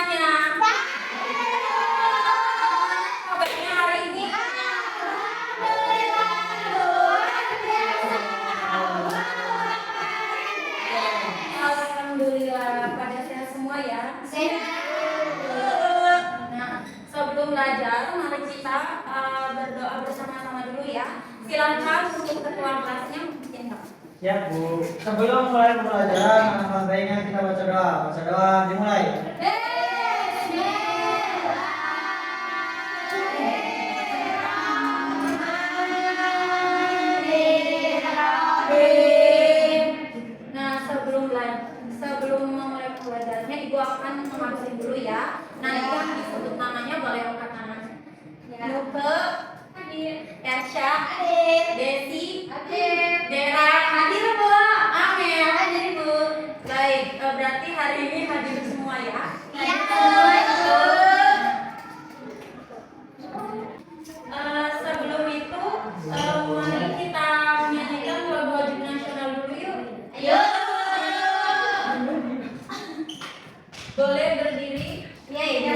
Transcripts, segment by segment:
semuanya? Kabarnya hari ini? Alhamdulillah, pada sehat semua ya. Nah, sebelum belajar, mari kita berdoa bersama-sama dulu ya. Silakan untuk ketua kelasnya. Ya Bu, sebelum mulai pembelajaran, anak baiknya kita baca doa. Baca doa dimulai. Nah, sebelum memulai pembelajarannya, Ibu akan mengabsen dulu ya. Nanti yang disebut namanya boleh angkat tangan. Nuke, Ersha, Desi, Dera, hadir Bu, Amel, hadir Bu. Baik, berarti hari ini hadir semua ya. Sebelum itu, mari kita menyanyikan lagu wajib nasional dulu yuk. Ayo. Boleh berdiri? Ya, ya.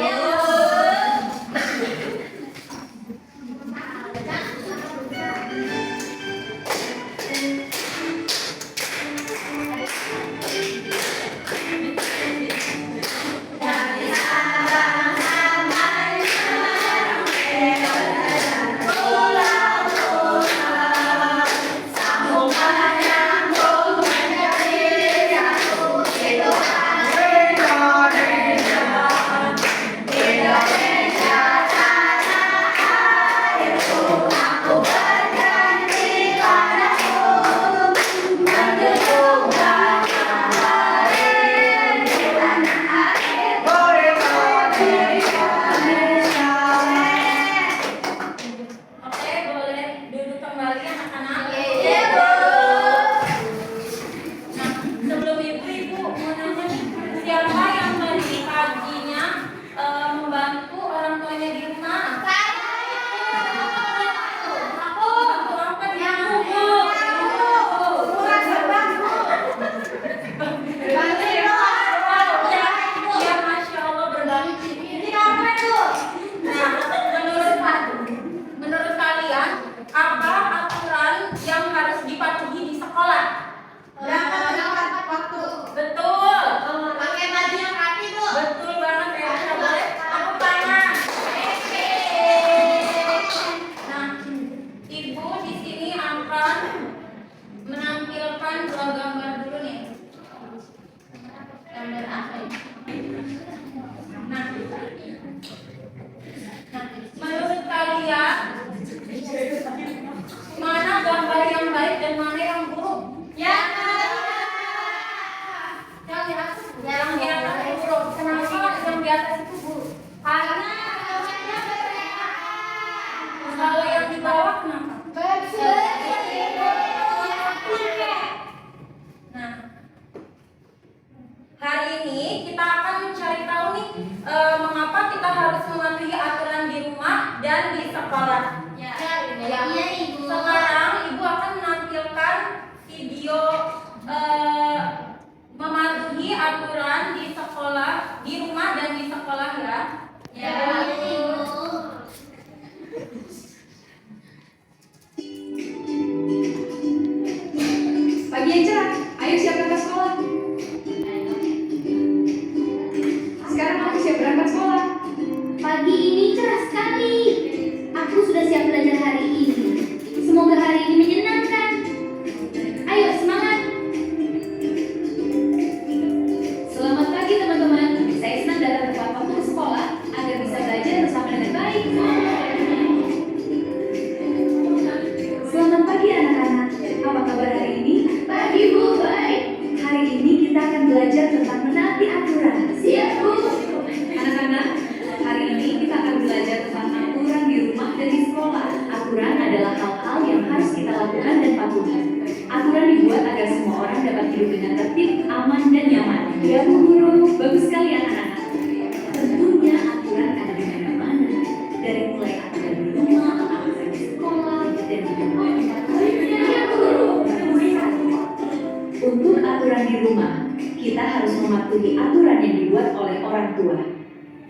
Untuk aturan di rumah, kita harus mematuhi aturan yang dibuat oleh orang tua.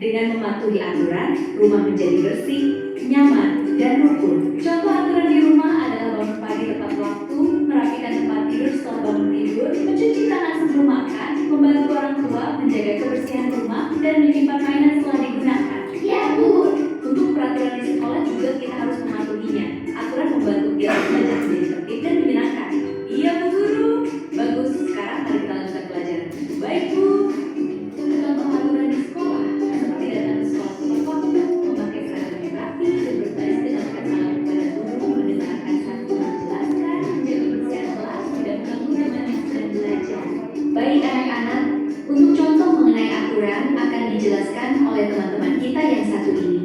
Dengan mematuhi aturan, rumah menjadi bersih, nyaman, dan rukun. Contoh aturan di rumah adalah bangun pagi tepat waktu, merapikan tempat tidur setelah bangun tidur, mencuci tangan sebelum makan, membantu orang tua, menjaga kebersihan rumah, dan menyimpan mainan setelah digunakan. Ya, Bu. Untuk peraturan di sekolah juga kita harus mematuhinya. Aturan membantu kita belajar menjadi tertib dan menyenangkan. Iya, Bu Guru. Bagus. Sekarang mari kita lanjutkan pelajaran. Baik, Bu. Untuk contoh aturan di sekolah, seperti datang ke sekolah tepat waktu, memakai seragam yang rapi, dan berbaris dengan salam kepada guru, mendengarkan satu menjelaskan, menjaga kebersihan kelas, tidak mengganggu teman yang sedang belajar. Baik anak-anak, untuk contoh mengenai aturan akan dijelaskan oleh teman-teman kita yang satu ini.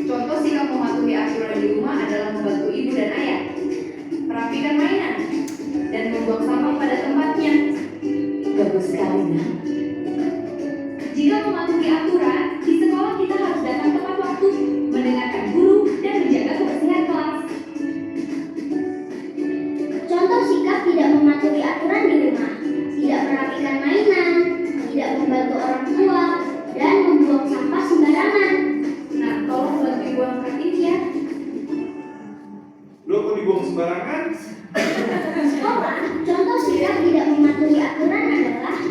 Contoh sikap mematuhi aturan di rumah adalah membantu ibu dan ayah, merapikan mainan, dan membuang sampah pada tempatnya. Bagus sekali, Nak. Jika mematuhi aturan, di sekolah kita harus datang tepat waktu, mendengarkan guru, dan menjaga kebersihan kelas. Contoh sikap tidak mematuhi aturan di rumah, tidak merapikan mainan, tidak membantu orang tua, dan membuang sampah sembarangan. Nah, tolong bantu ibu angkat ini ya. Lo kok dibuang sembarangan? Sekolah, contoh sikap tidak mematuhi aturan adalah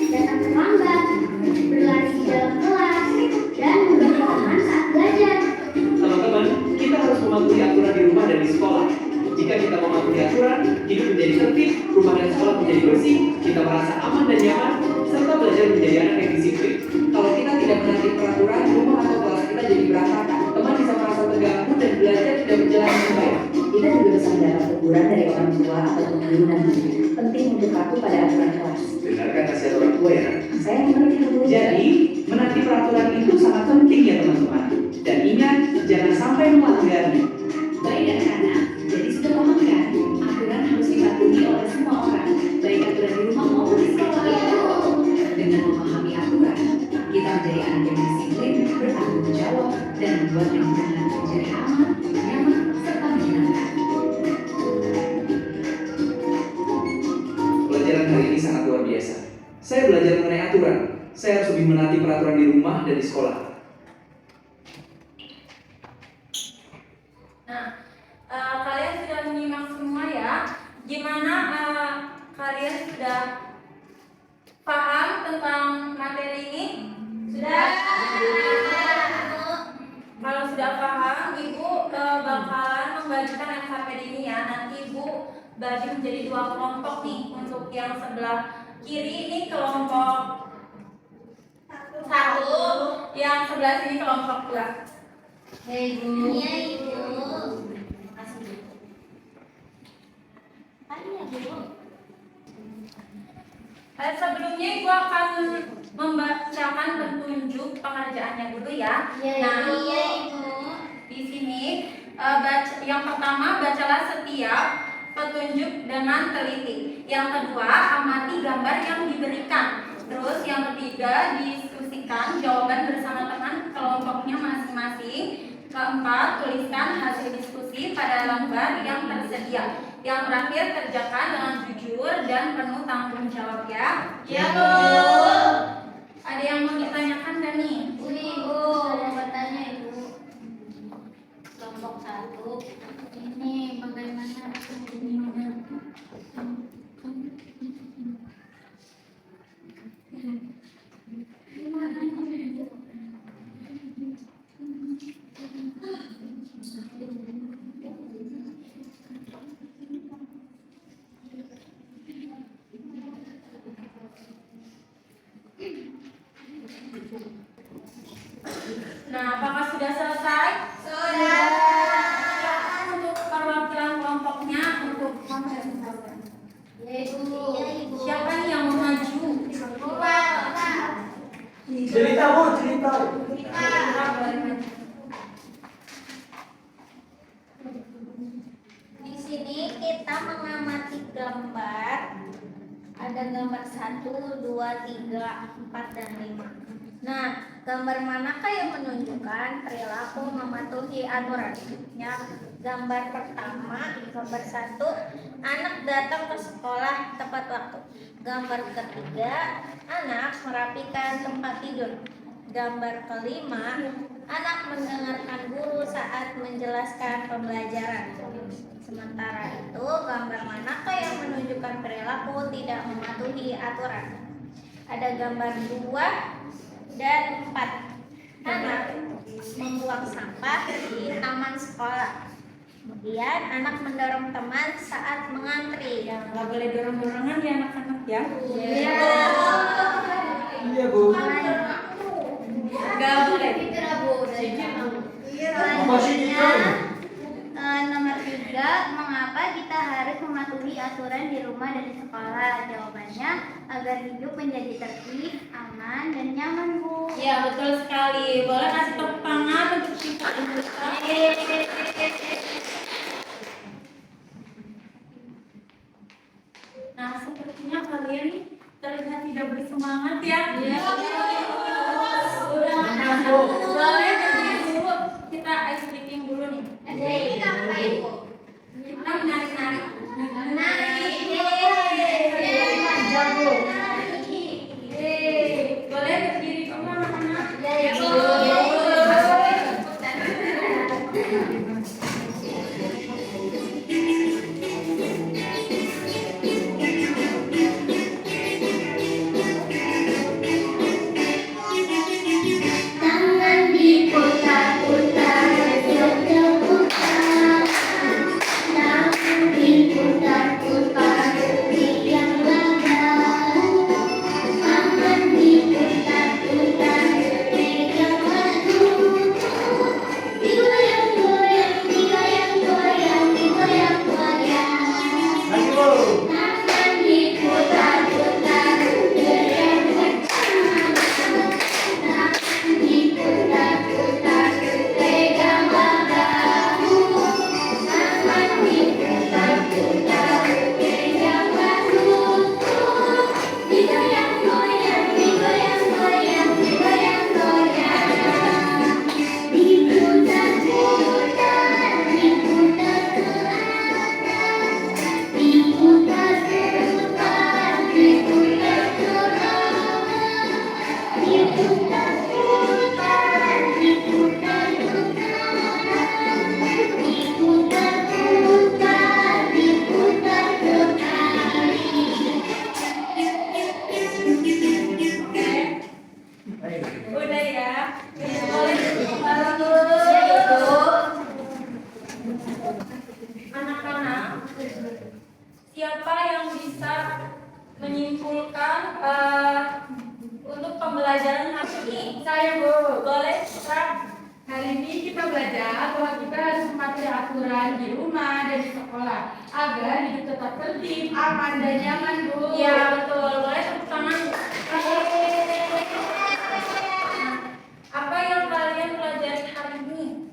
datang terlambat, berlari di dalam kelas, dan mengganggu teman saat belajar. Teman-teman, kita harus mematuhi aturan di rumah dan di sekolah. Jika kita mematuhi aturan, hidup menjadi tertib, rumah dan sekolah menjadi bersih, kita merasa aman dan nyaman, serta belajar menjadi anak yang disiplin. Kalau kita tidak menaati peraturan, rumah atau kelas kita jadi berantakan. Teman bisa merasa terganggu dan belajar tidak berjalan dengan baik. Kita juga bisa mendapat teguran dari orang tua atau guru nanti. Penting untuk patuh pada aturan kelas. Dengarkan nasihat orang tua ya. Saya mengerti dulu. Jadi, menaati peraturan itu sangat penting ya teman-teman. Dan ingat, jangan sampai melanggarnya. Baik anak-anak, jadi sudah paham kan? Aturan harus dipatuhi oleh semua orang, baik aturan di rumah maupun di sekolah. Dengan memahami aturan, kita menjadi anak yang disiplin, bertanggung jawab, dan membuat lingkungan menjadi aman, nyaman, serta menyenangkan. Pelajaran hari ini sangat luar biasa. Saya belajar mengenai aturan. Saya harus lebih menaati peraturan di rumah dan di sekolah. Nah, kalian sudah menyimak semua ya. Gimana kalian sudah paham tentang materi ini? Sudah? Kalau sudah paham, Ibu bakalan membagikan NKPD ini ya. Nanti Ibu bagi menjadi 2 kelompok nih. Untuk yang sebelah kiri ini kelompok 1, yang sebelah sini kelompok 2. Ya Ibu. Iya, Ibu. Makasih Bu. Iya, Bu. Sebelumnya Ibu akan membacakan petunjuk pengerjaannya dulu ya. Iya, Nah, iya, Ibu. di sini yang pertama bacalah setiap petunjuk dengan teliti. Yang kedua amati gambar yang diberikan. Terus yang ketiga diskusikan jawaban bersama teman kelompoknya masing-masing. Keempat tuliskan hasil diskusi pada lembar yang tersedia. Yang terakhir kerjakan dengan jujur dan penuh tanggung jawab ya. Ya, Bu. Ada yang mau ditanyakan gak nih? Ibu, mau bertanya, Ibu. Kelompok 1 ini bagaimana? Nah, apakah sudah selesai? Sudah. Untuk perwakilan kelompoknya untuk Ya, Ibu. siapa nih yang mau maju? Cerita Bu, cerita. Di sini kita mengamati gambar. Ada gambar 1, 2, 3, 4, dan 5. Nah, gambar manakah yang menunjukkan perilaku mematuhi aturan? Ya, gambar pertama, gambar 1, anak datang ke sekolah tepat waktu. Gambar ketiga, anak merapikan tempat tidur. Gambar kelima, anak mendengarkan guru saat menjelaskan pembelajaran. Sementara itu, gambar manakah yang menunjukkan perilaku tidak mematuhi aturan? Ada gambar 2 dan 4. Anak membuang sampah di taman sekolah. Kemudian anak mendorong teman saat mengantri. Ya, nggak boleh dorong-dorongan ya anak-anak ya. Iya Bu. Nggak boleh. Apa sih itu? Nomor 3, mengapa kita harus mematuhi aturan di rumah dan di sekolah? Jawabannya agar hidup menjadi tertib, aman, dan nyaman, Bu. Ya, betul sekali. Boleh kasih tepuk tangan untuk siswa Indonesia. Nah, sepertinya kalian nih terlihat tidak bersemangat ya. Iya. Boleh berdiri dulu. Kita ice breaking dulu nih. Ini ngapain, Bu? Kita menarik-narik. Boleh berdiri dulu anak-anak. Tangan diputar-putar, putar. Tangan diputar-putar, yang langgar. Tangan diputar-putar, pegang lagu. Digoyang-goyang, digoyang-goyang, digoyang-goyang. Lagi Bu. Tangan diputar-putar, goyang bersama. Tangan diputar-putar, pegang langgamu. Tangan diputar-putar, pegang laguku. Digoyang-goyang, digoyang-goyang, digoyang-goyang. Diputar-putar, diputar ke atas. Diputar-putar, diputar ke bawah. Diputar-putar, diputar ke kanan. Diputar-putar, diputar ke kiri. Baik. Udah ya. Boleh lalu anak-anak, siapa yang bisa menyimpulkan untuk pembelajaran hari ini? Saya, Bu. Boleh, Kak? Hari ini kita belajar bahwa kita harus mematuhi aturan di rumah dan di sekolah agar hidup tetap tertib, aman, dan nyaman, Bu. Iya, betul. Boleh tepuk tangan. Apa yang kalian pelajari hari ini?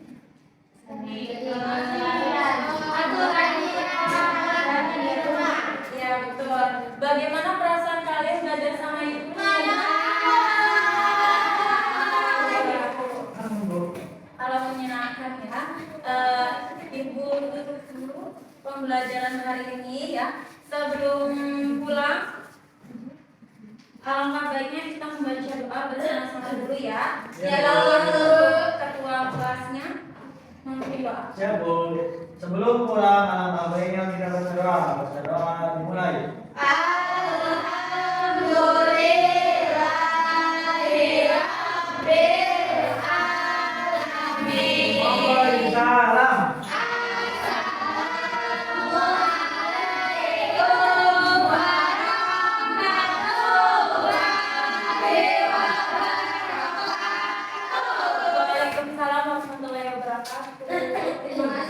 Ya, betul. Bagaimana perasaan kalian belajar sama ibu? Kalau menyenangkan ya. Ibu tutup dulu pembelajaran hari ini ya. Sebelum pulang, alangkah baiknya kita membaca doa bersama-sama dulu ya. Ya, Lalu ketua kelasnya memimpin doa. Siap Bu. Sebelum pulang, alangkah baiknya kita baca doa. Baca doa dimulai. Waalaikumsalam. Waalaikumsalam warahmatullahi wabarakatuh. Terima